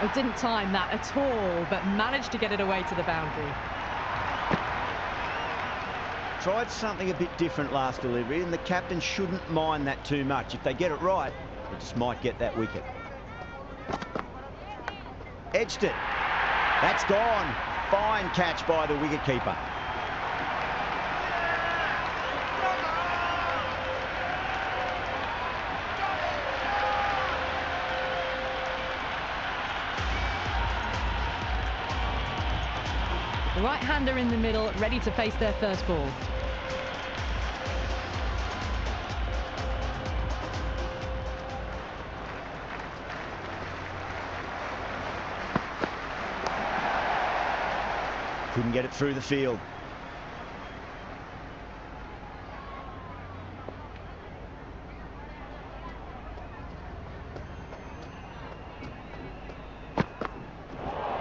Oh, didn't time that at all, but managed to get it away to the boundary. Tried something a bit different last delivery, and the captain shouldn't mind that too much. If they get it right, they just might get that wicket. Edged it. That's gone. Fine catch by the wicketkeeper. The right-hander in the middle, ready to face their first ball. Couldn't get it through the field.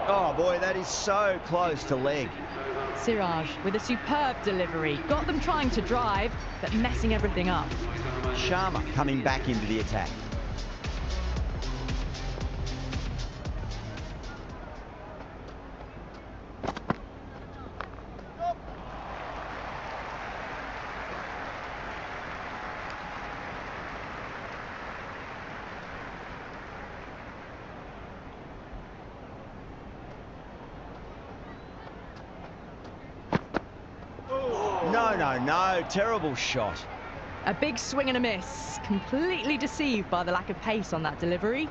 Oh boy, that is so close to leg. Siraj with a superb delivery. Got them trying to drive, but messing everything up. Sharma coming back into the attack. No, terrible shot. A big swing and a miss. Completely deceived by the lack of pace on that delivery.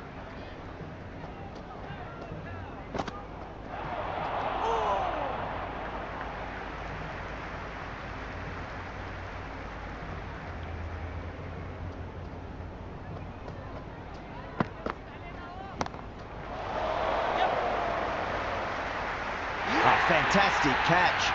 Oh, fantastic catch.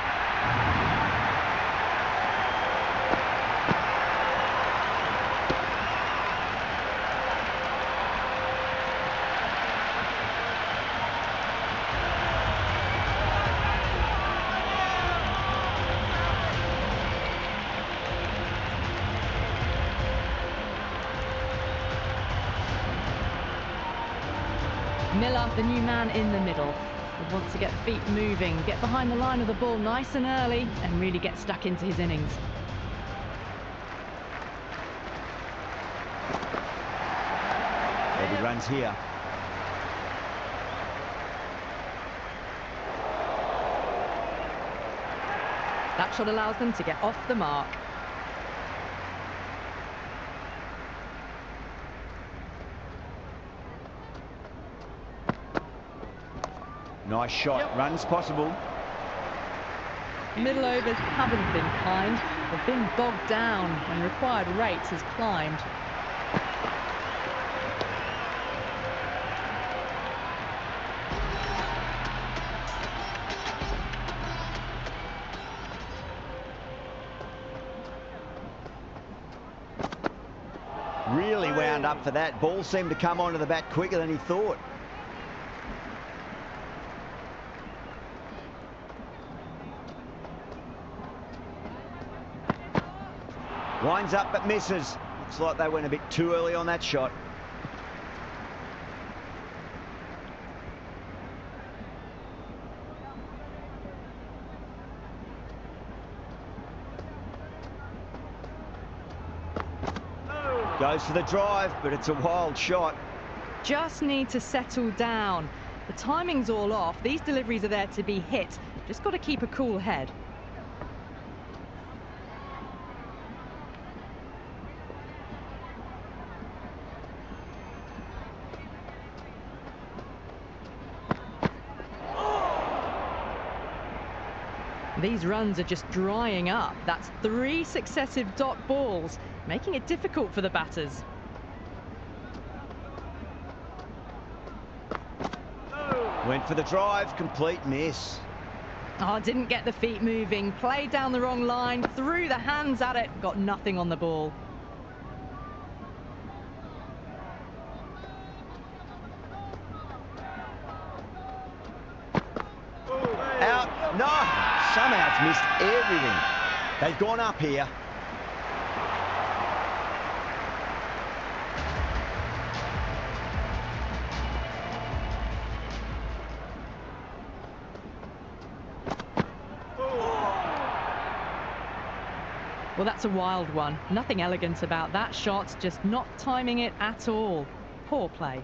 Miller, the new man in the middle, would want to get the feet moving, get behind the line of the ball nice and early, and really get stuck into his innings. Heavy runs here. That shot allows them to get off the mark. Nice shot, runs possible. Middle overs haven't been kind. They've been bogged down and required rate has climbed. Really wound up for that. Ball seemed to come onto the bat quicker than he thought. Winds up but misses. Looks like they went a bit too early on that shot. Goes for the drive, but it's a wild shot. Just need to settle down. The timing's all off. These deliveries are there to be hit. Just got to keep a cool head. These runs are just drying up. That's 3 successive dot balls, making it difficult for the batters. Went for the drive, complete miss. Oh, didn't get the feet moving, played down the wrong line, threw the hands at it, got nothing on the ball. Out, no, somehow it's missed everything. They've gone up here. Well, that's a wild one. Nothing elegant about that shot, just not timing it at all. Poor play.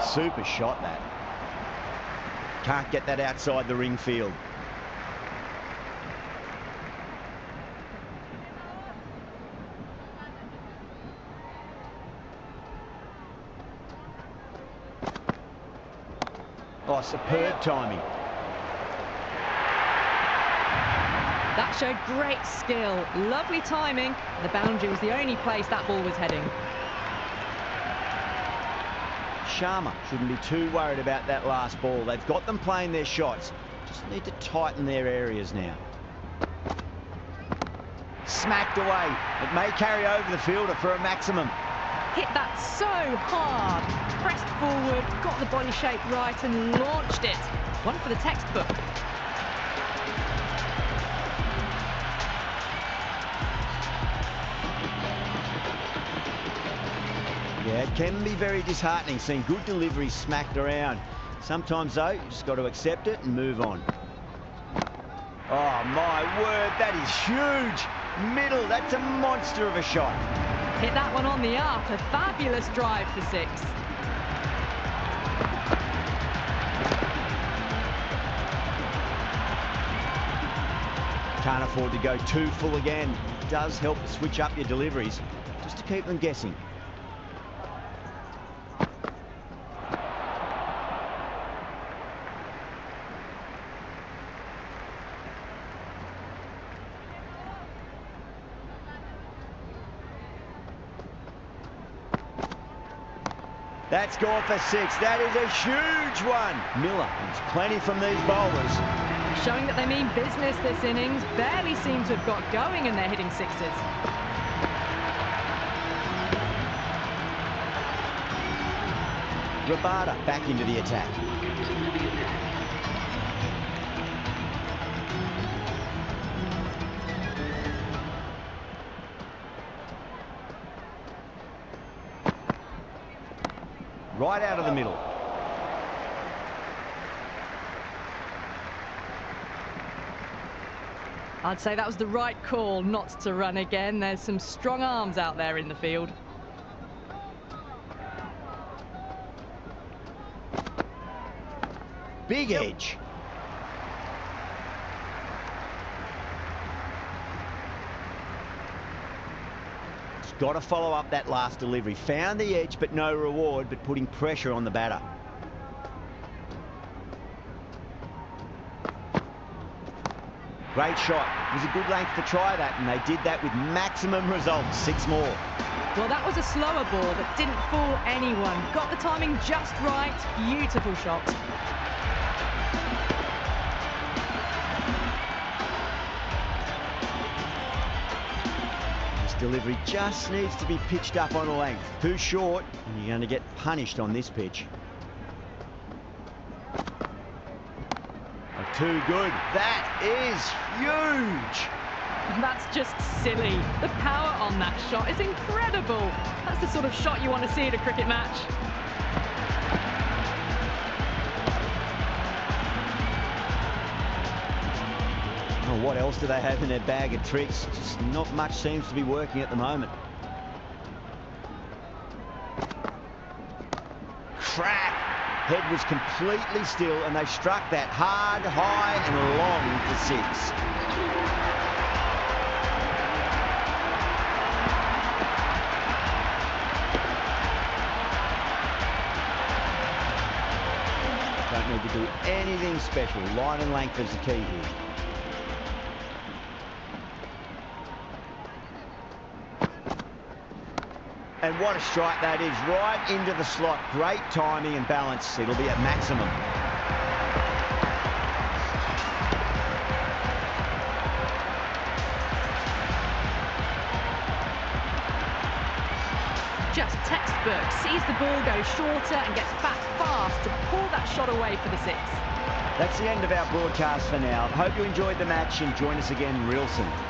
Super shot, that. Can't get that outside the ring field. Oh, superb timing. That showed great skill, lovely timing. The boundary was the only place that ball was heading. Sharma shouldn't be too worried about that last ball. They've got them playing their shots. Just need to tighten their areas now. Smacked away. It may carry over the fielder for a maximum. Hit that so hard. Pressed forward, got the body shape right and launched it. One for the textbook. Yeah, it can be very disheartening seeing good deliveries smacked around. Sometimes, though, you just got to accept it and move on. Oh, my word, that is huge. Middle, that's a monster of a shot. Hit that one on the up. A fabulous drive for 6. Can't afford to go too full again. It does help to switch up your deliveries, just to keep them guessing. That's gone for 6. That is a huge one. Miller needs plenty from these bowlers. Showing that they mean business this innings. Barely seem to have got going and they're hitting 6s. Rabada back into the attack. Right out of the middle. I'd say that was the right call not to run again. There's some strong arms out there in the field. Big edge. Got to follow up that last delivery. Found the edge, but no reward, but putting pressure on the batter. Great shot. It was a good length to try that, and they did that with maximum results. 6 more. Well, that was a slower ball that didn't fool anyone. Got the timing just right. Beautiful shot. Delivery just needs to be pitched up on a length. Too short, and you're going to get punished on this pitch. A too good. That is huge. That's just silly. The power on that shot is incredible. That's the sort of shot you want to see at a cricket match. Oh, what else do they have in their bag of tricks? Just not much seems to be working at the moment. Crack! Head was completely still and they struck that hard, high and long for six. Don't need to do anything special. Line and length is the key here. And what a strike that is, right into the slot. Great timing and balance. It'll be at maximum. Just textbook. Sees the ball go shorter and gets back fast to pull that shot away for the six. That's the end of our broadcast for now. Hope you enjoyed the match and join us again real soon.